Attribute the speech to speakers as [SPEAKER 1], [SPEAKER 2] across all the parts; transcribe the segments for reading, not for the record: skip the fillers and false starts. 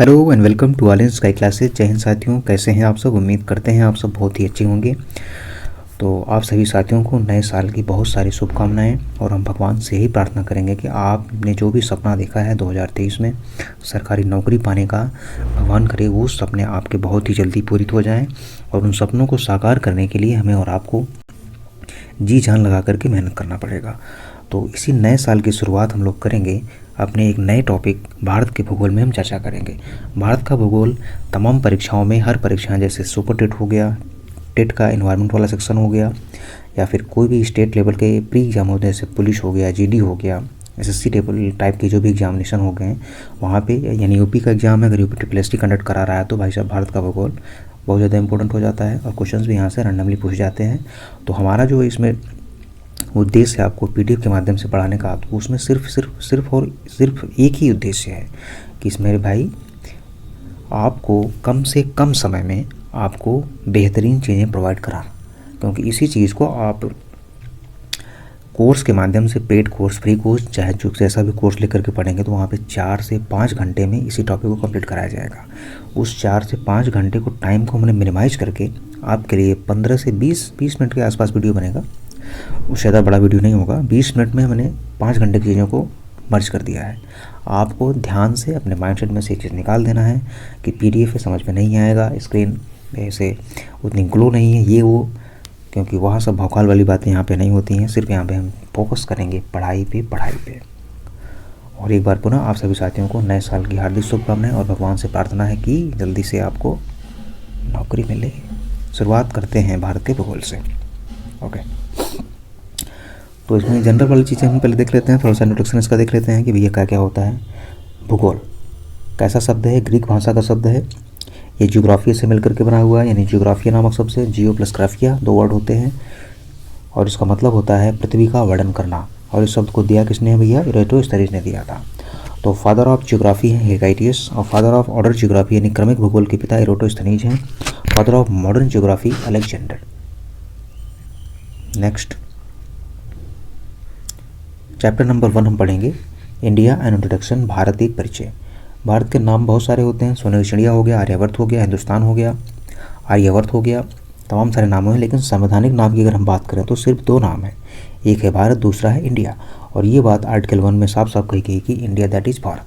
[SPEAKER 1] Hello and welcome to all in Sky Classes. जय हिंद साथियों, कैसे हैं आप सब। उम्मीद करते हैं आप सब बहुत ही अच्छे होंगे। तो आप सभी साथियों को नए साल की बहुत सारी शुभकामनाएं और हम भगवान से यही प्रार्थना करेंगे कि आपने जो भी सपना देखा है 2023 में सरकारी नौकरी पाने का, भगवान करे वो सपने आपके बहुत ही जल्दी पूरी हो जाएं और उन सपनों को साकार करने के लिए हमें और आपको जी जान लगा करके मेहनत करना पड़ेगा। तो इसी नए साल की शुरुआत हम लोग करेंगे अपने एक नए टॉपिक भारत के भूगोल में हम चर्चा करेंगे। भारत का भूगोल तमाम परीक्षाओं में, हर परीक्षाएं जैसे सुपर टेट हो गया, टेट का इन्वायरमेंट वाला सेक्शन हो गया, या फिर कोई भी स्टेट लेवल के प्री एग्जाम होते हैं जैसे पुलिस हो गया, जीडी हो गया, एसएससी लेवल टाइप के जो भी एग्जामिनेशन हो गए हैं वहाँ पे, यानी यूपी का एग्जाम है, अगर यूपी ट्रिपल कंडक्ट करा रहा है तो भाई साहब भारत का भूगोल बहुत ज़्यादा इंपॉर्टेंट हो जाता है और क्वेश्चंस भी यहाँ से रैंडमली पूछ जाते हैं। तो हमारा जो इसमें उद्देश्य है आपको पीडीएफ के माध्यम से पढ़ाने का, तो उसमें सिर्फ एक ही उद्देश्य है कि इस मेरे भाई आपको कम से कम समय में आपको बेहतरीन चीज़ें प्रोवाइड कराना, क्योंकि इसी चीज़ को आप कोर्स के माध्यम से, पेड कोर्स, फ्री कोर्स, चाहे जो जैसा भी कोर्स लेकर के पढ़ेंगे तो वहाँ पे 4 से 5 घंटे में इसी टॉपिक को कंप्लीट कराया जाएगा। उस 4 से 5 घंटे को टाइम को हमने मिनिमाइज करके आपके लिए 15 से 20 मिनट के आसपास वीडियो बनेगा। उससे ज़्यादा बड़ा वीडियो नहीं होगा। 20 मिनट में हमने 5 घंटे की चीज़ों को मर्ज कर दिया है। आपको ध्यान से अपने माइंडसेट में से एक चीज़ निकाल देना है कि पीडीएफ समझ में नहीं आएगा, स्क्रीन ऐसे उतनी ग्लो नहीं है, ये वो, क्योंकि वहाँ सब भौकाल वाली बातें यहाँ पे नहीं होती हैं। सिर्फ यहाँ पे हम फोकस करेंगे पढ़ाई पे। और एक बार पुनः आप सभी साथियों को नए साल की हार्दिक शुभकामनाएं और भगवान से प्रार्थना है कि जल्दी से आपको नौकरी मिले। शुरुआत करते हैं भारत के भूगोल से। ओके, तो इसमें जनरल वाली चीज़ें हम पहले देख लेते हैं, थोड़ा सा इंट्रोडक्शन इसका देख लेते हैं कि भैया क्या क्या होता है। भूगोल कैसा शब्द है? ग्रीक भाषा का शब्द है। ये ज्योग्राफिया से मिलकर के बना हुआ है, यानी ज्योग्राफिया नामक शब्द से जियो प्लस ग्राफिया 2 वर्ड होते हैं और इसका मतलब होता है पृथ्वी का वर्णन करना। और इस शब्द को दिया किसने है भैया? इरेटोस्थनीज ने दिया था। तो फादर ऑफ ज्योग्राफी है हेराइटियस और फादर ऑफ ऑर्डर ज्योग्राफी यानी क्रमिक भूगोल के पिता इरेटोस्थनीज हैं। Father of modern geography Alexander. Next chapter number 1 हम पढ़ेंगे इंडिया एंड इंट्रोडक्शन, भारत एक परिचय। भारत के नाम बहुत सारे होते हैं, सोने की चिड़िया हो गया, आर्यवर्त हो गया, हिंदुस्तान हो गया, आर्यवर्त हो गया, तमाम सारे नाम हैं। लेकिन संवैधानिक नाम की अगर हम बात करें तो सिर्फ 2 नाम हैं, एक है भारत, दूसरा है इंडिया। और ये बात आर्टिकल 1 में साफ साफ कही गई कि इंडिया दैट इज भारत।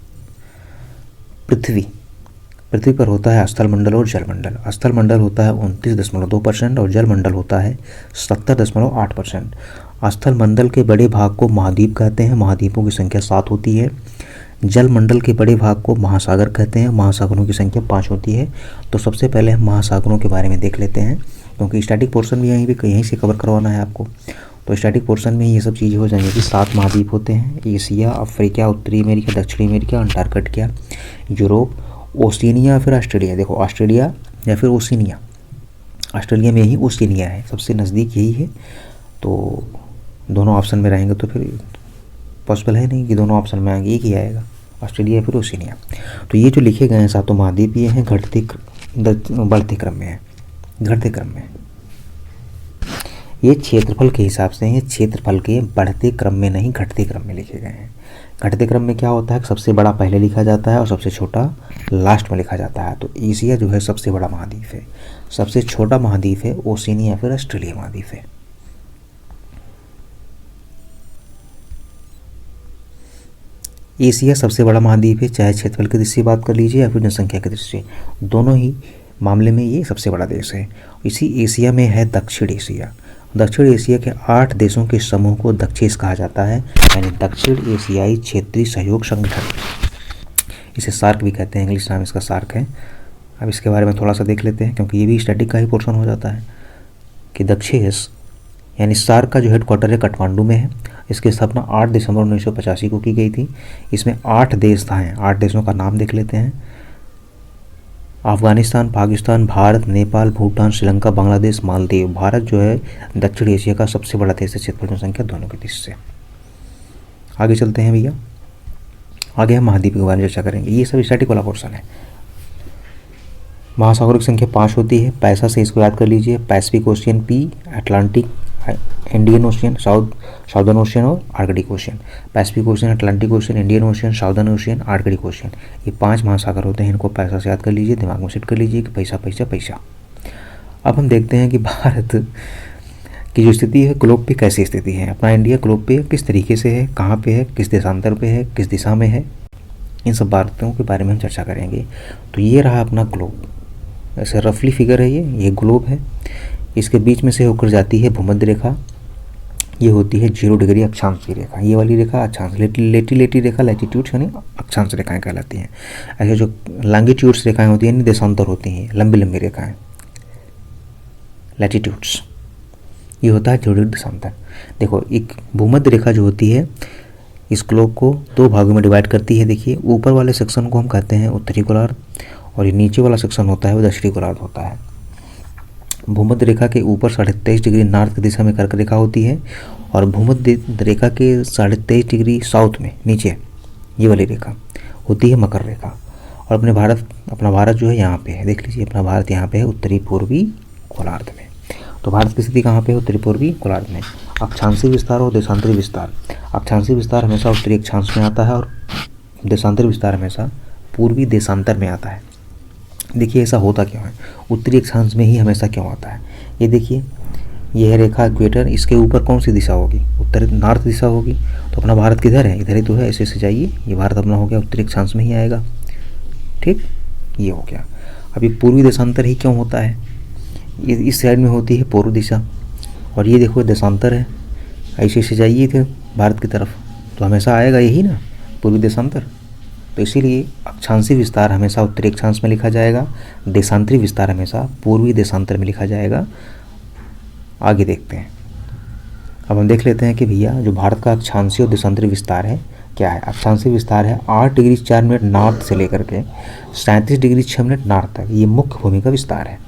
[SPEAKER 1] पृथ्वी पर होता है स्थल मंडल और जल मंडल। स्थल मंडल होता है 29.2% और जल मंडल होता है 70.8%। स्थल मंडल के बड़े भाग को महाद्वीप कहते हैं, महाद्वीपों की संख्या 7 होती है। जल मंडल के बड़े भाग को महासागर कहते हैं, महासागरों की संख्या 5 होती है। तो सबसे पहले हम महासागरों के बारे में देख लेते हैं, क्योंकि स्टैटिक पोर्शन भी यहीं से कवर करवाना है आपको। तो स्टैटिक पोर्शन में ये सब चीज़ें हो जाएंगी कि 7 महाद्वीप होते हैं, एशिया, अफ्रीका, उत्तरी अमेरिका, दक्षिणी अमेरिका, अंटार्कटिका, यूरोप, ओशिनिया, फिर ऑस्ट्रेलिया। देखो ऑस्ट्रेलिया या फिर ओशिनिया, ऑस्ट्रेलिया में ही ओशिनिया है, सबसे नज़दीक यही है। तो दोनों ऑप्शन में रहेंगे तो फिर पॉसिबल है नहीं कि दोनों ऑप्शन में आएंगे, एक ही आएगा, ऑस्ट्रेलिया या फिर ओशिनिया। तो ये जो लिखे गए हैं 7 महाद्वीप, ये हैं बढ़ते क्रम में है, घटते क्रम में। ये क्षेत्रफल के हिसाब से हैं, क्षेत्रफल के बढ़ते क्रम में नहीं, घटते क्रम में लिखे गए हैं। घटते क्रम में क्या होता है? सबसे बड़ा पहले लिखा जाता है और सबसे छोटा लास्ट में लिखा जाता है। तो एशिया जो है सबसे बड़ा महाद्वीप है, सबसे छोटा महाद्वीप है ओशिनिया या फिर ऑस्ट्रेलिया महाद्वीप है। एशिया सबसे बड़ा महाद्वीप है, चाहे क्षेत्रफल की दृष्टि से बात कर लीजिए या फिर जनसंख्या की दृष्टि से, दोनों ही मामले में ये सबसे बड़ा देश है। इसी एशिया में है दक्षिण एशिया। दक्षिण एशिया के 8 देशों के समूह को दक्षेस कहा जाता है, यानी दक्षिण एशियाई क्षेत्रीय सहयोग संगठन। इसे सार्क भी कहते हैं, इंग्लिश नाम इसका सार्क है। अब इसके बारे में थोड़ा सा देख लेते हैं, क्योंकि ये भी स्टैटिक का ही पोर्शन हो जाता है कि दक्षेस यानी सार्क का जो हेडक्वार्टर है काठमांडू में है। इसकी स्थापना 8 दिसंबर 1985 को की गई थी। इसमें 8 देश हैं, 8 देशों का नाम देख लेते हैं। अफगानिस्तान, पाकिस्तान, भारत, नेपाल, भूटान, श्रीलंका, बांग्लादेश, मालदीव। भारत जो है दक्षिण एशिया का सबसे बड़ा देश है, क्षेत्रफल जनसंख्या दोनों की दृष्टि से। आगे चलते हैं भैया, आगे हम महाद्वीप के बारे में चर्चा करेंगे। ये सब स्टैटिक वाला पोर्शन है। महासागरों की संख्या 5 होती है, पैसा से इसको याद कर लीजिए। Pacific Ocean P, Atlantic Indian Ocean, southern ocean और Arctic ocean. Pacific Ocean, Atlantic ocean, Indian Ocean, southern ocean, Arctic ocean, ये 5 महासागर होते हैं। इनको पैसा से याद कर लीजिए, दिमाग में सेट कर लीजिए कि पैसा पैसा पैसा। अब हम देखते हैं कि भारत की जो स्थिति है ग्लोब पे कैसी स्थिति है, अपना इंडिया ग्लोब पे किस तरीके से है, कहाँ पे है, किस देशांतर पे है, किस दिशा में है, इन सब बातों के बारे में हम चर्चा करेंगे। तो ये रहा अपना ग्लोब, ऐसे रफली फिगर है ये ग्लोब है। इसके बीच में से होकर जाती है भूमध्य रेखा, ये होती है 0 डिग्री अक्षांश की रेखा। ये वाली रेखा अक्षांश, लेटी रेखा लैटिट्यूड यानी अक्षांश रेखाएं कहलाती हैं। ऐसे जो लॉन्गिट्यूड्स रेखाएं होती हैं देशांतर होती हैं, लंबी लंबी रेखाएं लैटिट्यूड्स, ये होता है 0 डिग्री देशांतर। देखो एक भूमध्य रेखा जो होती है इस ग्लोब को 2 भागों में डिवाइड करती है। देखिए ऊपर वाले सेक्शन को हम कहते हैं उत्तरी गोलार्ध और ये नीचे वाला सेक्शन होता है वो दक्षिणी गोलार्ध होता है। भूमध्य रेखा के ऊपर 23.5 डिग्री नॉर्थ की दिशा में कर्क रेखा होती है और भूमध्य रेखा के 23.5 डिग्री साउथ में नीचे ये वाली रेखा होती है मकर रेखा। और अपना भारत जो है यहाँ पे है, देख लीजिए अपना भारत यहाँ पे है उत्तरी पूर्वी गोलार्ध में। तो भारत की स्थिति कहाँ पे है, उत्तरी पूर्वी गोलार्ध में। अक्षांशीय विस्तार और देशांतरी विस्तार, अक्षांशीय विस्तार हमेशा उत्तरी अक्षांश में आता है और देशांतरी विस्तार हमेशा पूर्वी देशांतर में आता है। देखिए ऐसा होता क्यों है, उत्तरी अक्षांश में ही हमेशा क्यों आता है। ये देखिए यह रेखा इक्वेटर, इसके ऊपर कौन सी दिशा होगी, उत्तर नॉर्थ दिशा होगी। तो अपना भारत किधर है, इधर ही तो है, ऐसे ऐसे जाइए, ये भारत अपना हो गया उत्तरी अक्षांश में ही आएगा। ठीक, ये हो गया। अभी पूर्वी देशांतर ही क्यों होता है, इस साइड में होती है पूर्व दिशा और ये देखो देशांतर है, ऐसे ऐसे जाइए थे भारत की तरफ तो हमेशा आएगा यही ना पूर्वी देशांतर। तो इसीलिए अक्षांशीय विस्तार हमेशा उत्तरी अक्षांश में लिखा जाएगा, देशांतरी विस्तार हमेशा पूर्वी देशांतर में लिखा जाएगा। आगे देखते हैं। अब हम देख लेते हैं कि भैया जो भारत का अक्षांशीय और देशांतरी विस्तार है क्या है। अक्षांशीय विस्तार है 8 डिग्री 4 मिनट नॉर्थ से लेकर के 37 डिग्री 6 मिनट नॉर्थ तक, ये मुख्य भूमि का विस्तार है।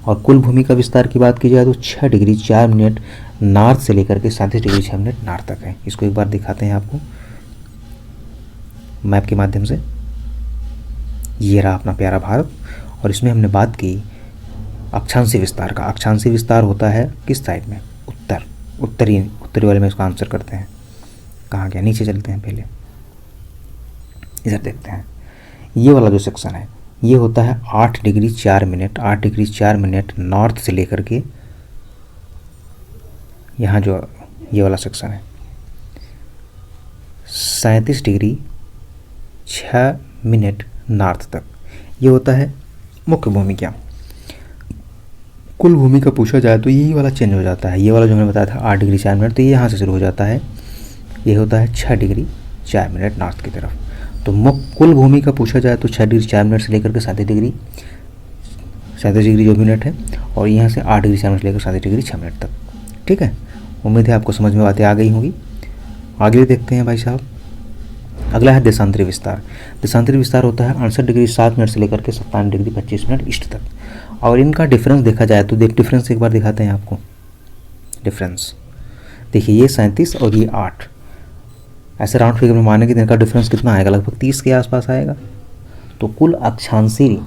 [SPEAKER 1] और कुल भूमि का विस्तार की बात की जाए तो 6 डिग्री 4 मिनट नॉर्थ से लेकर के 37 डिग्री 6 मिनट नॉर्थ तक है। इसको एक बार दिखाते हैं आपको मैप के माध्यम से। ये रहा अपना प्यारा भारत और इसमें हमने बात की अक्षांशीय विस्तार का। अक्षांशीय विस्तार होता है किस साइड में, उत्तरी वाले में इसका आंसर करते हैं। कहाँ गया, नीचे चलते हैं, पहले इधर देखते हैं। ये वाला जो सेक्शन है ये होता है 8 डिग्री 4 मिनट नॉर्थ से लेकर के यहाँ जो ये वाला सेक्शन है 37 डिग्री 6 मिनट नॉर्थ तक, ये होता है मुख्य भूमि। क्या कुल भूमि का पूछा जाए तो यही वाला चेंज हो जाता है। ये वाला जो मैंने बताया था 8 डिग्री 4 मिनट, तो ये यहाँ से शुरू हो जाता है, ये होता है 6 डिग्री 4 मिनट नॉर्थ की तरफ। तो कुल भूमि का पूछा जाए तो 6 डिग्री 4 मिनट से लेकर के 37 डिग्री जो मिनट है और यहाँ से 8 डिग्री 4 मिनट से लेकर 37 डिग्री 6 मिनट तक। ठीक है, उम्मीद है आपको समझ में बातें आ गई होंगी। आगे देखते हैं भाई साहब। अगला है देशांतरी विस्तार। देशांतरी विस्तार होता है 68 डिग्री 7 मिनट से लेकर के 57 डिग्री 25 मिनट ईस्ट तक। और इनका डिफरेंस देखा जाए तो डिफरेंस एक बार दिखाते हैं आपको। डिफरेंस देखिए, ये 37 और ये 8, ऐसे राउंड फिगर में माने कि इनका डिफरेंस कितना आएगा, लगभग 30 के आसपास आएगा। तो कुल अक्षांशीय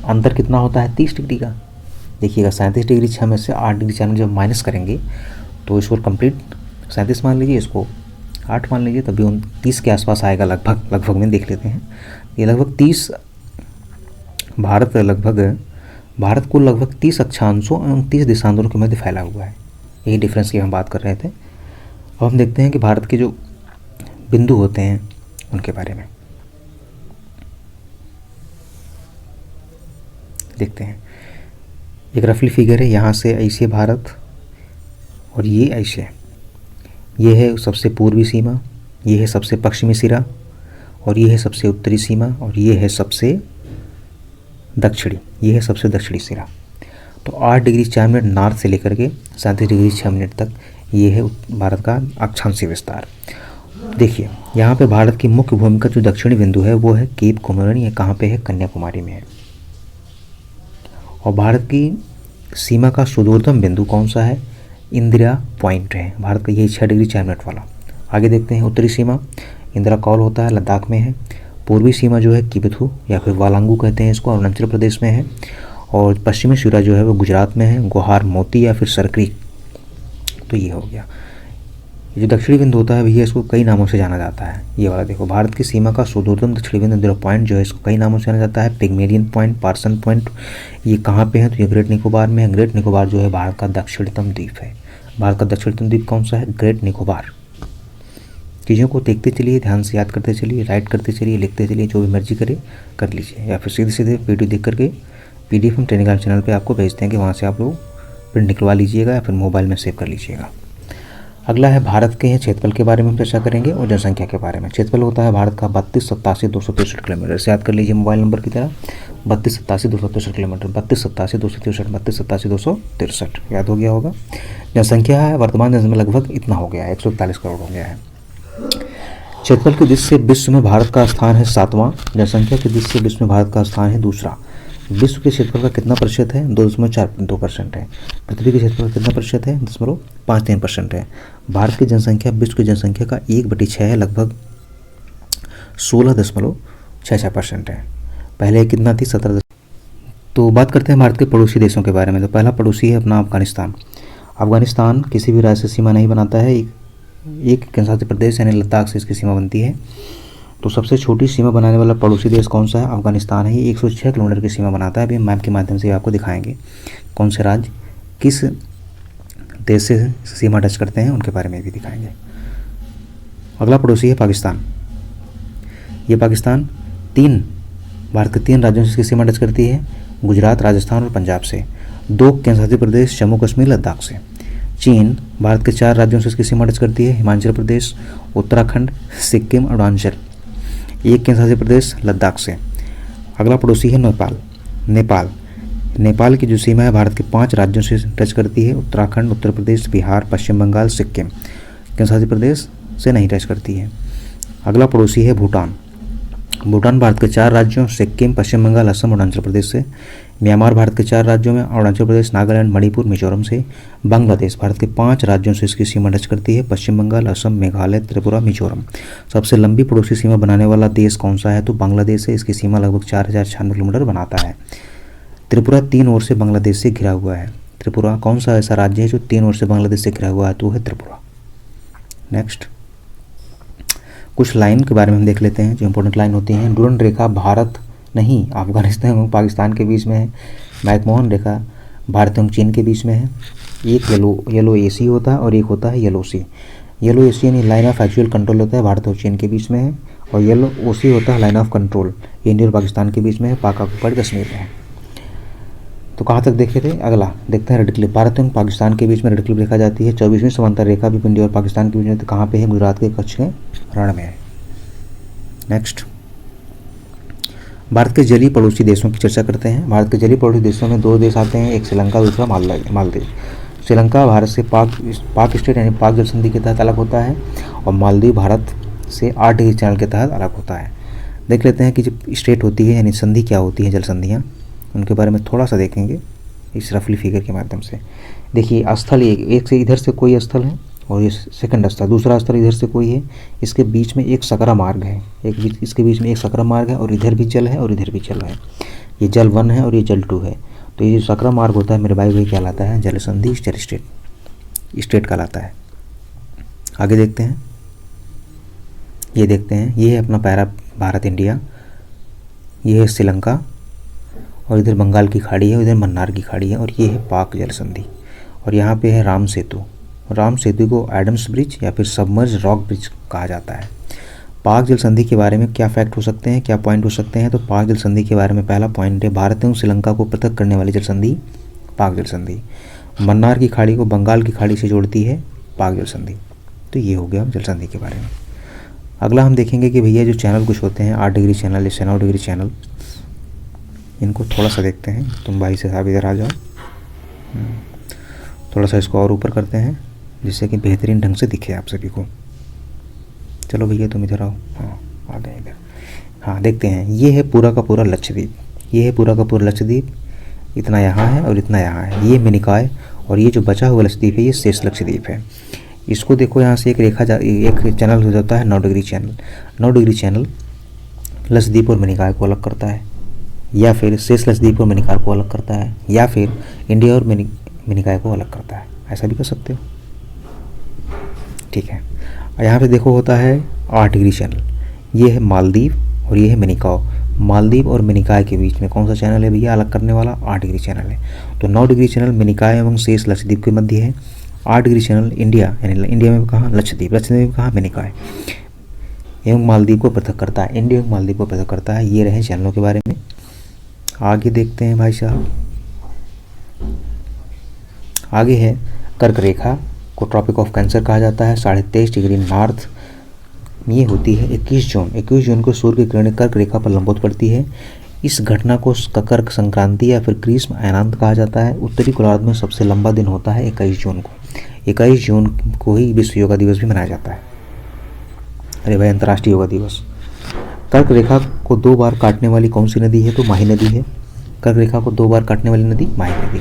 [SPEAKER 1] अंतर कितना होता है, 30 डिग्री का। देखिएगा 37 डिग्री 6 में से 8 डिग्री 4 में जब माइनस करेंगे तो इसको कंप्लीट 37 मान लीजिए, इसको 8 मान लीजिए, तभी 29 के आसपास आएगा लगभग में। देख लेते हैं ये लगभग 30, भारत कुल लगभग 30 अक्षांशों एवं 30 देशांतरों के मध्य फैला हुआ है। यही डिफरेंस की हम बात कर रहे थे। अब हम देखते हैं कि भारत के जो बिंदु होते हैं उनके बारे में देखते हैं। एक रफली फिगर है, यहाँ से ऐसे भारत और ये ऐसे, ये है सबसे पूर्वी सीमा, ये है सबसे पश्चिमी सिरा और ये है सबसे उत्तरी सीमा और ये है सबसे दक्षिणी, ये है सबसे दक्षिणी सिरा। तो 8 डिग्री 4 मिनट नॉर्थ से लेकर के 37 डिग्री 6 मिनट तक ये है भारत का अक्षांशीय विस्तार। देखिए यहाँ पे भारत की मुख्य भूमि का जो दक्षिणी बिंदु है वो है केप कोमोरिन, ये कहाँ पे है, कन्याकुमारी में है। और भारत की सीमा का सुदूरतम बिंदु कौन सा है, इंदिरा पॉइंट है भारत का, यही 6 डिग्री 4 मिनट वाला। आगे देखते हैं उत्तरी सीमा, इंदिरा कौल होता है, लद्दाख में है। पूर्वी सीमा जो है किबिथु या फिर वालांगू कहते हैं इसको, अरुणाचल प्रदेश में है। और पश्चिमी सिरा जो है वो गुजरात में है, गुहार मोती या फिर सरकरी। तो ये हो गया। ये जो दक्षिणी बिंदु होता है भैया, इसको कई नामों से जाना जाता है। ये वाला देखो, भारत की सीमा का सुदूरतम दक्षिणी बिंदु ज़ीरो पॉइंट जो है इसको कई नामों से जाना जाता है। Pygmalion point, parson point. ये कहाँ पे है? तो ये ग्रेट निकोबार में है। ग्रेट निकोबार जो है भारत का दक्षिणतम द्वीप है। भारत का दक्षिणतम द्वीप कौन सा है? ग्रेट निकोबार। चीज़ों को देखते चलिए, ध्यान से याद करते चलिए, राइट करते चलिए, लिखते चलिए, जो भी मर्जी करे कर लीजिए, या फिर सीधे सीधे वीडियो देख करके PDF हम टेलीग्राम चैनल पे आपको भेजते हैं कि वहाँ से आप लोग प्रिंट निकलवा लीजिएगा या फिर मोबाइल में सेव कर लीजिएगा। अगला है भारत के क्षेत्रफल के बारे में हम चर्चा करेंगे और जनसंख्या के बारे में। क्षेत्रफल होता है भारत का 3287,263 किलोमीटर। से याद कर लीजिए मोबाइल नंबर की तरह, 3287,263 किलोमीटर, 3287,263, 3287,263 याद हो गया होगा। जनसंख्या है वर्तमान में लगभग इतना हो गया है, 141 करोड़ हो गया है। क्षेत्रफल की दृष्टि से विश्व में भारत का स्थान है 7वां। जनसंख्या की दृष्टि से विश्व में भारत का स्थान है दूसरा। विश्व के क्षेत्रफल का कितना प्रतिशत है? 2.42% है। पृथ्वी के क्षेत्रफल का कितना प्रतिशत है? 0.53% है। भारत की जनसंख्या विश्व की जनसंख्या का 1/6 है, लगभग 16.66% है। पहले कितना थी? 17। तो बात करते हैं भारत के पड़ोसी देशों के बारे में। तो पहला पड़ोसी है अपना अफगानिस्तान। अफगानिस्तान किसी भी राज्य से सीमा नहीं बनाता है, एक केंद्र शासित प्रदेश यानी लद्दाख से इसकी सीमा बनती है। तो सबसे छोटी सीमा बनाने वाला पड़ोसी देश कौन सा है? अफगानिस्तान है। ये 106 किलोमीटर की सीमा बनाता है। अभी मैप के माध्यम से आपको दिखाएंगे कौन से राज्य किस देश से सीमा टच करते हैं, उनके बारे में भी दिखाएंगे। अगला पड़ोसी है पाकिस्तान। ये पाकिस्तान भारत के 3 राज्यों से इसकी सीमा टच करती है, गुजरात, राजस्थान और पंजाब से। 2 केंद्र शासित प्रदेश जम्मू कश्मीर, लद्दाख से। चीन भारत के 4 राज्यों से इसकी सीमा टच करती है, हिमाचल प्रदेश, उत्तराखंड, सिक्किम, अरुणाचल। 1 केंद्र शासित प्रदेश लद्दाख से। अगला पड़ोसी है नेपाल की जो सीमा है भारत के 5 राज्यों से टच करती है, उत्तराखंड, उत्तर प्रदेश, बिहार, पश्चिम बंगाल, सिक्किम। केंद्र शासित प्रदेश से नहीं टच करती है। अगला पड़ोसी है भूटान भारत के 4 राज्यों सिक्किम, पश्चिम बंगाल, असम, अरुणाचल प्रदेश से। म्यांमार भारत के 4 राज्यों में अरुणाचल प्रदेश, नागालैंड, मणिपुर, मिजोरम से। बांग्लादेश भारत के 5 राज्यों से इसकी सीमा टच करती है, पश्चिम बंगाल, असम, मेघालय, त्रिपुरा, मिजोरम। सबसे लंबी पड़ोसी सीमा बनाने वाला देश कौन सा है? तो बांग्लादेश है। इसकी सीमा लगभग 4096 किलोमीटर बनाता है। त्रिपुरा 3 ओर से बांग्लादेश से घिरा हुआ है। त्रिपुरा कौन सा ऐसा राज्य है जो 3 ओर से बांग्लादेश से घिरा हुआ है? तो है त्रिपुरा। नेक्स्ट कुछ लाइन के बारे में हम देख लेते हैं जो इंपॉर्टेंट लाइन होती हैं। डुरंड रेखा भारत नहीं अफगानिस्तान और पाकिस्तान के बीच में है। मैकमोहन रेखा भारत एवं चीन के बीच में है। एक येलो AC होता है और एक होता है येलो C। येलो AC यानी लाइन ऑफ एक्चुअल कंट्रोल होता है, भारत और चीन के बीच में है। और येलो OC होता है लाइन ऑफ कंट्रोल, इंडिया और पाकिस्तान के बीच में है, पाक ऑक्युपाइड कश्मीर में है। तो कहाँ तक देखे थे? अगला देखते हैं रेड क्लिफ। भारत एवं पाकिस्तान के बीच में रेड क्लिफ रेखा जाती है। 24वीं समांतर रेखा भी इंडिया और पाकिस्तान के बीच में कहाँ पे है? गुजरात के कच्छ के रण में है। नेक्स्ट भारत के जलीय पड़ोसी देशों की चर्चा करते हैं। भारत के जलीय पड़ोसी देशों में 2 देश आते हैं, एक श्रीलंका, दूसरा मालदीव। श्रीलंका भारत से पाक स्टेट यानी पाक जल संधि के तहत अलग होता है और मालदीव भारत से 8 डिग्री चैनल के तहत अलग होता है। देख लेते हैं कि जब स्टेट होती है यानी संधि क्या होती है, जल संधियाँ, उनके बारे में थोड़ा सा देखेंगे इस रफली फिगर के माध्यम से। देखिए स्थल एक से इधर से कोई स्थल है और ये सेकंड स्थल, दूसरा स्थल इधर से कोई है। इसके बीच में एक सकरा मार्ग है, इसके बीच में एक सकरा मार्ग है और इधर भी जल है और इधर भी जल है। ये जल 1 है और ये जल 2 है। तो ये जो सकरा मार्ग होता है मेरे भाई वही कहलाता है जल संधि स्टेट कहलाता है। आगे देखते हैं, ये देखते हैं, ये है अपना पैरा भारत इंडिया, ये है श्रीलंका और इधर बंगाल की खाड़ी है, इधर मन्नार की खाड़ी है और ये है पाक जल संधि। और यहाँ पे है राम सेतु। राम सेतु को एडम्स ब्रिज या फिर सबमर्ज रॉक ब्रिज कहा जाता है। पाक जल संधि के बारे में क्या फैक्ट हो सकते हैं, क्या पॉइंट हो सकते हैं? तो पाक जल संधि के बारे में पहला पॉइंट है भारत एवं श्रीलंका को पृथक करने वाली जल संधि पाक जल संधि। मन्नार की खाड़ी को बंगाल की खाड़ी से जोड़ती है पाक जल संधि। तो ये हो गया जल संधि के बारे में। अगला हम देखेंगे कि भैया जो चैनल कुछ होते हैं 8 डिग्री चैनल या 9 डिग्री चैनल, इनको थोड़ा सा देखते हैं। तुम भाई साहब इधर आ जाओ, थोड़ा सा इसको और ऊपर करते हैं जिससे कि बेहतरीन ढंग से दिखे आप सभी को। चलो भैया तुम इधर आओ, हाँ आ गए इधर। हाँ देखते हैं, ये है पूरा का पूरा लक्षद्वीप, ये है पूरा का पूरा लक्षद्वीप, इतना यहाँ है और इतना यहाँ है, ये मिनिकॉय। और ये जो बचा हुआ लक्षद्वीप है ये शेष लक्षद्वीप है। इसको देखो यहाँ से एक चैनल हो जाता है 9 degree channel. 9 degree channel Lakshadweep और मिनिकॉय को अलग करता है। या फिर शेष लक्षद्वीप और मिनिकॉय को अलग करता है, या फिर इंडिया और मिनिकॉय को अलग करता है, ऐसा भी कर सकते हो। ठीक है, और यहाँ पे देखो होता है 8 डिग्री चैनल, ये है मालदीव और ये है मिनिकॉय। मालदीव और मिनिकॉय के बीच में कौन सा चैनल है भैया अलग करने वाला? 8 डिग्री चैनल है। तो 9 डिग्री चैनल मिनिकॉय एवं शेष लक्षद्वीप के मध्य है। 8 डिग्री चैनल इंडिया, यानी इंडिया में कहाँ? लक्षद्वीप, लक्षद्वीप में कहाँ? मिनिकॉय एवं मालदीव को पृथक करता है, इंडिया एवं मालदीव को पृथक करता है। ये रहे चैनलों के बारे में। आगे देखते हैं भाई साहब, आगे है कर्क रेखा को ट्रॉपिक ऑफ कैंसर कहा जाता है। 23.5 डिग्री नॉर्थ ये होती है 21 जून। 21 जून को सूर्य की किरणें कर्क रेखा पर लंबवत पड़ती है। इस घटना को कर्क संक्रांति या फिर ग्रीष्म अयनांत कहा जाता है। उत्तरी गोलार्ध में सबसे लंबा दिन होता है 21 जून को। 21 जून को ही विश्व योगा दिवस भी मनाया जाता है। अरे भाई, अंतर्राष्ट्रीय योगा दिवस। कर्क रेखा को 2 बार काटने वाली कौन सी नदी है? तो माही नदी है। कर्क रेखा को 2 बार काटने वाली नदी माही नदी।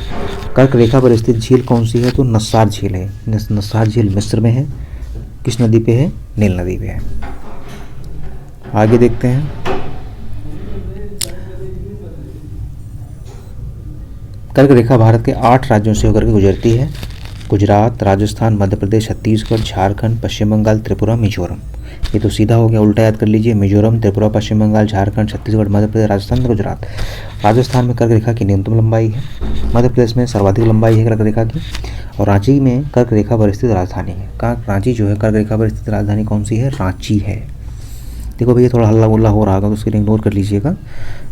[SPEAKER 1] कर्क रेखा पर स्थित झील कौन सी है? तो नस्सार झील है। नस्सार झील मिस्र में है। किस नदी पे है? नील नदी पे है। आगे देखते हैं, कर्क रेखा भारत के 8 राज्यों से होकर के गुजरती है। गुजरात, राजस्थान, मध्य प्रदेश, छत्तीसगढ़, झारखंड, पश्चिम बंगाल, त्रिपुरा, मिजोरम। ये तो सीधा हो गया, उल्टा याद कर लीजिए। मिजोरम, त्रिपुरा, पश्चिम बंगाल, झारखंड, छत्तीसगढ़, मध्य प्रदेश, राजस्थान, गुजरात। राजस्थान में कर्क रेखा की न्यूनतम लंबाई है। मध्य प्रदेश में सर्वाधिक लंबाई है कर्क रेखा की। और रांची में कर्क रेखा पर स्थित राजधानी है। रांची जो है कर्क रेखा पर स्थित राजधानी कौन सी है? रांची है। देखो भैया, थोड़ा हल्ला गुल्ला हो रहा होगा तो उसके लिए इग्नोर कर लीजिएगा,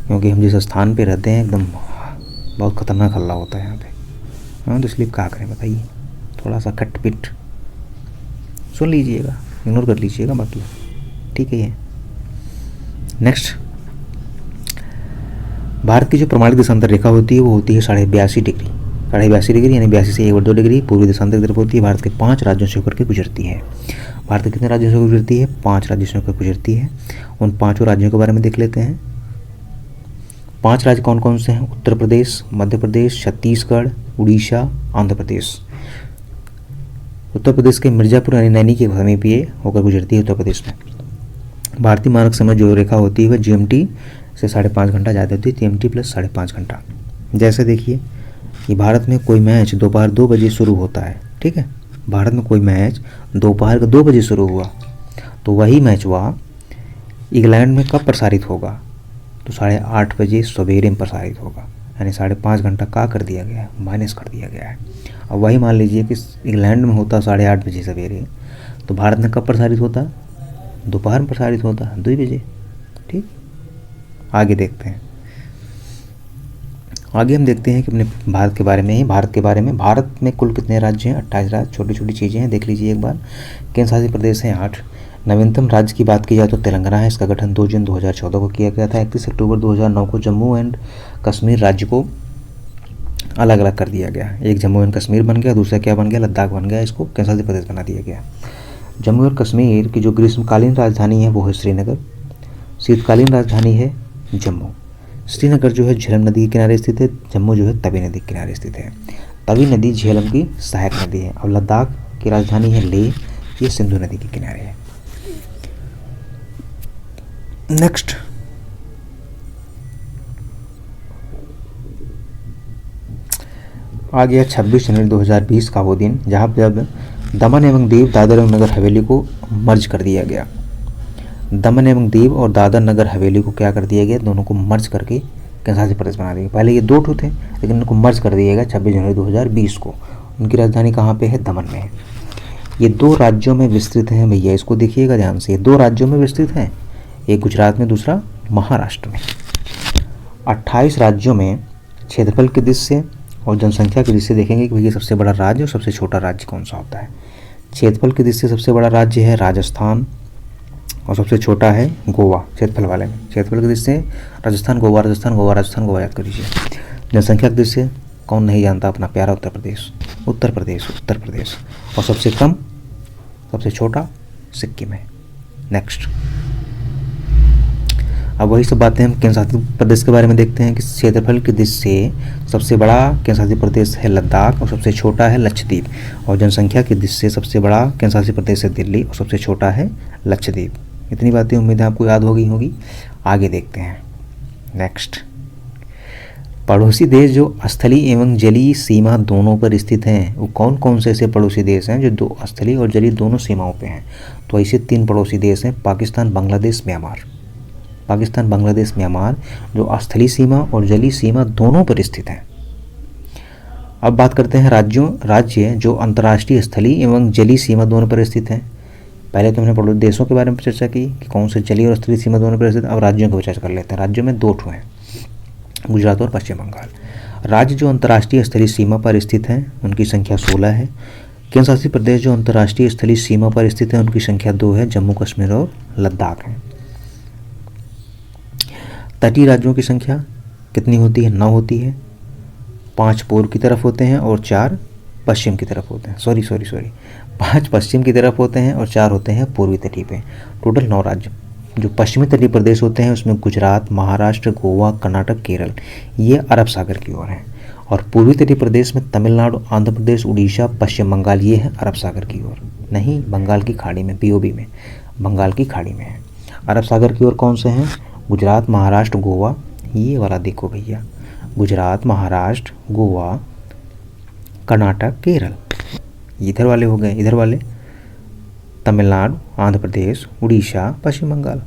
[SPEAKER 1] क्योंकि हम जिस स्थान पे रहते हैं एकदम बहुत खतरनाक हल्ला होता है यहाँ पे। हाँ, तो इसलिए क्या करें बताइए, थोड़ा सा कट पिट सुन लीजिएगा, इग्नोर कर लीजिएगा बाकी, ठीक है। ये नेक्स्ट, भारत की जो प्रमाणित देशांतर रेखा होती है वो होती है 82.5 डिग्री। 82.5 डिग्री यानी 82 से 1/2 डिग्री पूर्वी देशांतर की तरफ होती है। भारत के 5 राज्यों से होकर के गुजरती है। भारत के कितने राज्यों से गुजरती है? 5 राज्यों से होकर गुजरती है। उन 5 राज्यों के बारे में देख लेते हैं। 5 राज्य कौन कौन से हैं? उत्तर प्रदेश, मध्य प्रदेश, छत्तीसगढ़, उड़ीसा, आंध्र प्रदेश। उत्तर प्रदेश के मिर्जापुर यानी नैनी के समीप ये होकर गुजरती है उत्तर प्रदेश में। भारतीय मानक समय जो रेखा होती है वह GMT से 5.5 घंटा ज़्यादा होती है, GMT प्लस 5.5 घंटा। जैसे देखिए कि भारत में कोई मैच दोपहर 2 बजे शुरू होता है, ठीक है। भारत में कोई मैच दोपहर 2 बजे शुरू हुआ, तो वही मैच वह इंग्लैंड में कब प्रसारित होगा? तो 8:30 बजे सवेरे में प्रसारित होगा, यानी 5.5 घंटा का कर दिया गया है, माइनस कर दिया गया है। अब वही मान लीजिए कि इंग्लैंड में होता 8:30 बजे सवेरे, तो भारत में कब प्रसारित होता? दोपहर में प्रसारित होता 2 बजे, ठीक। आगे देखते हैं, आगे हम देखते हैं कि अपने भारत के बारे में ही। भारत में कुल कितने राज्य हैं? 28 राज्य। छोटी छोटी चीज़ें हैं, देख लीजिए एक बार। केंद्र शासित प्रदेश हैं 8। नवीनतम राज्य की बात की जाए तो तेलंगाना है। इसका गठन 2 जून 2014 को किया गया था। 31 अक्टूबर 2009 को जम्मू एंड कश्मीर राज्य को अलग अलग कर दिया गया। एक जम्मू एंड कश्मीर बन गया, दूसरा क्या बन गया? लद्दाख बन गया। इसको केंद्र शासित प्रदेश बना दिया गया। जम्मू और कश्मीर की जो ग्रीष्मकालीन राजधानी है वो है श्रीनगर। शीतकालीन राजधानी है जम्मू। श्रीनगर जो है झेलम नदी के किनारे स्थित है, जम्मू जो है तवी नदी के किनारे स्थित है। तवी नदी झेलम की सहायक नदी है। और लद्दाख की राजधानी है लेह, ये सिंधु नदी के किनारे है। नेक्स्ट, आ गया 26 जनवरी 2020 का वो दिन जहाँ पे अब दमन एवं दीव, दादर एवं नगर हवेली को मर्ज कर दिया गया। दमन एवं दीव और दादर नगर हवेली को क्या कर दिया गया? दोनों को मर्ज करके केंद्र शासित प्रदेश बना दिया। पहले ये 2 ठो थे, लेकिन इनको मर्ज कर दिया गया 26 जनवरी 2020 को। उनकी राजधानी कहाँ पे है? दमन में है। ये 2 राज्यों में विस्तृत हैं भैया, इसको देखिएगा ध्यान से। ये 2 राज्यों में विस्तृत हैं, एक गुजरात में, दूसरा महाराष्ट्र में। 28 राज्यों में क्षेत्रफल की दृष्टि से और जनसंख्या की दृष्टि से देखेंगे कि भैया सबसे बड़ा राज्य और सबसे छोटा राज्य कौन सा होता है। क्षेत्रफल की दृष्टि से सबसे बड़ा राज्य है राजस्थान और सबसे छोटा है गोवा। क्षेत्रफल वाले में क्षेत्रफल की दृष्टि से राजस्थान, गोवा, राजस्थान, गोवा, राजस्थान, गोवा याद कर लीजिए। जनसंख्या की दृष्टि से कौन नहीं जानता अपना प्यारा उत्तर प्रदेश, उत्तर प्रदेश, उत्तर प्रदेश। और सबसे कम, सबसे छोटा सिक्किम है। नेक्स्ट, अब वही सब बातें हम केंद्र शासित प्रदेश के बारे में देखते हैं कि क्षेत्रफल की दृष्टि से सबसे बड़ा केंद्र शासित प्रदेश है लद्दाख और सबसे छोटा है लक्षद्वीप। और जनसंख्या की दृष्टि से सबसे बड़ा केंद्र शासित प्रदेश है दिल्ली और सबसे छोटा है लक्षद्वीप। इतनी बातें उम्मीद है आपको याद हो गई होगी। आगे देखते हैं। नेक्स्ट, पड़ोसी देश जो स्थलीय एवं जलीय सीमा दोनों पर स्थित हैं, वो कौन कौन से ऐसे पड़ोसी देश हैं जो दो स्थलीय और जलीय दोनों सीमाओं पे हैं? तो ऐसे 3 पड़ोसी देश हैं, पाकिस्तान, बांग्लादेश, म्यांमार। पाकिस्तान, बांग्लादेश, म्यांमार जो स्थलीय सीमा और जलीय सीमा दोनों पर स्थित हैं। अब बात करते हैं राज्य जो अंतर्राष्ट्रीय स्थलीय एवं जलीय सीमा दोनों पर स्थित हैं। पहले तो हमने पड़ोसी देशों के बारे में चर्चा की कि कौन से जलीय और स्थलीय सीमा दोनों पर स्थित। अब राज्यों की चर्चा कर लेते हैं। राज्यों में 2 ठो हैं, गुजरात और पश्चिम बंगाल। राज्य जो अंतर्राष्ट्रीय स्थलीय सीमा पर स्थित हैं उनकी संख्या 16 है। केंद्र शासित प्रदेश जो अंतर्राष्ट्रीय स्थलीय सीमा पर स्थित है उनकी संख्या 2 है, जम्मू कश्मीर और लद्दाख है। तटीय राज्यों की संख्या कितनी होती है? 9 होती है। 5 पूर्व की तरफ होते हैं और 4 पश्चिम की तरफ होते हैं। सॉरी 5 पश्चिम की तरफ होते हैं और 4 होते हैं पूर्वी तटीय पे। टोटल 9 राज्य। जो पश्चिमी तटीय प्रदेश होते हैं उसमें गुजरात, महाराष्ट्र, गोवा, कर्नाटक, केरल, ये अरब सागर की ओर हैं। और पूर्वी तटीय प्रदेश में तमिलनाडु, आंध्र प्रदेश, उड़ीसा, पश्चिम बंगाल, ये है अरब सागर की ओर, नहीं बंगाल की खाड़ी में, पीओबी में, बंगाल की खाड़ी में है। अरब सागर की ओर कौन से हैं? गुजरात, महाराष्ट्र, गोवा, ये वाला देखो भैया, गुजरात, महाराष्ट्र, गोवा, कर्नाटक, केरल, इधर वाले हो गए। इधर वाले तमिलनाडु, आंध्र प्रदेश, उड़ीसा, पश्चिम बंगाल,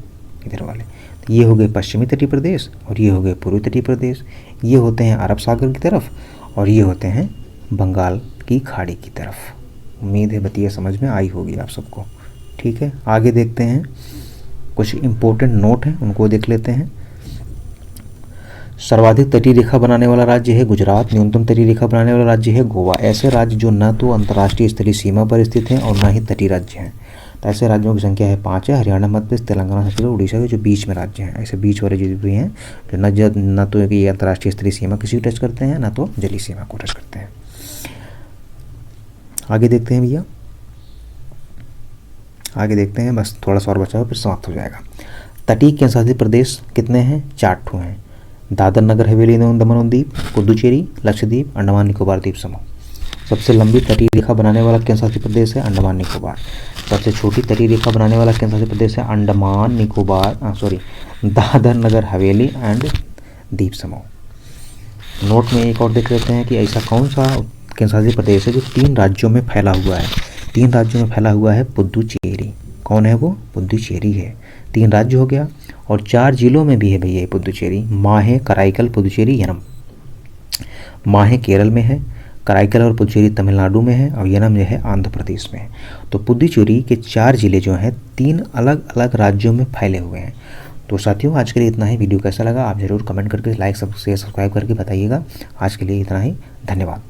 [SPEAKER 1] इधर वाले। तो ये हो गए पश्चिमी तटीय प्रदेश और ये हो गए पूर्वी तटीय प्रदेश। ये होते हैं अरब सागर की तरफ और ये होते हैं बंगाल की खाड़ी की तरफ। उम्मीद है बतिया समझ में आई होगी आप सबको। ठीक है, आगे देखते हैं। कुछ इम्पोर्टेंट नोट हैं उनको देख लेते हैं। सर्वाधिक तटीय रेखा बनाने वाला राज्य है गुजरात। न्यूनतम तटीय रेखा बनाने वाला राज्य है गोवा। ऐसे राज्य जो न तो अंतर्राष्ट्रीय स्थलीय सीमा पर स्थित हैं और न ही तटीय राज्य हैं। तो ऐसे राज्यों की संख्या है 5 है। हरियाणा, मध्य प्रदेश, तेलंगाना, छत्तीसगढ़, उड़ीसा के जो बीच में राज्य हैं। ऐसे बीच वाले जो भी हैं जो न तो ये अंतर्राष्ट्रीय स्थलीय सीमा किसी को टच करते हैं, न तो जलीय सीमा को टच करते हैं। आगे देखते हैं भैया, आगे देखते हैं। बस थोड़ा सा और बचा हो फिर समाप्त हो जाएगा। तटीय केंद्र शासित प्रदेश कितने हैं? 4 ठो हैं। दादर नगर हवेली दमन और दीव, पुदुचेरी, लक्षद्वीप, अंडमान निकोबार द्वीप समूह। सबसे लंबी तटीय रेखा बनाने वाला केंद्र शासित प्रदेश है अंडमान निकोबार। सबसे छोटी तटीय रेखा बनाने वाला केंद्र शासित प्रदेश है अंडमान निकोबार दादर नगर हवेली एंड द्वीप समूह। नोट में एक और देख लेते हैं कि ऐसा कौन सा केंद्र शासित प्रदेश है जो 3 राज्यों में फैला हुआ है। 3 राज्यों में फैला हुआ है पुदुचेरी। कौन है वो? पुदुचेरी है। 3 राज्य हो गया और 4 जिलों में भी है भैया पुदुचेरी। माहे, कराईकल, पुदुचेरी, यनम। माहे केरल में है, कराईकल और पुदुचेरी तमिलनाडु में है और यनम जो है आंध्र प्रदेश में है। तो पुदुचेरी के 4 जिले जो हैं 3 अलग अलग राज्यों में फैले हुए हैं। तो साथियों आज के लिए इतना ही। वीडियो कैसा लगा आप ज़रूर कमेंट करके लाइक, शेयर, सब्सक्राइब करके बताइएगा। आज के लिए इतना ही, धन्यवाद।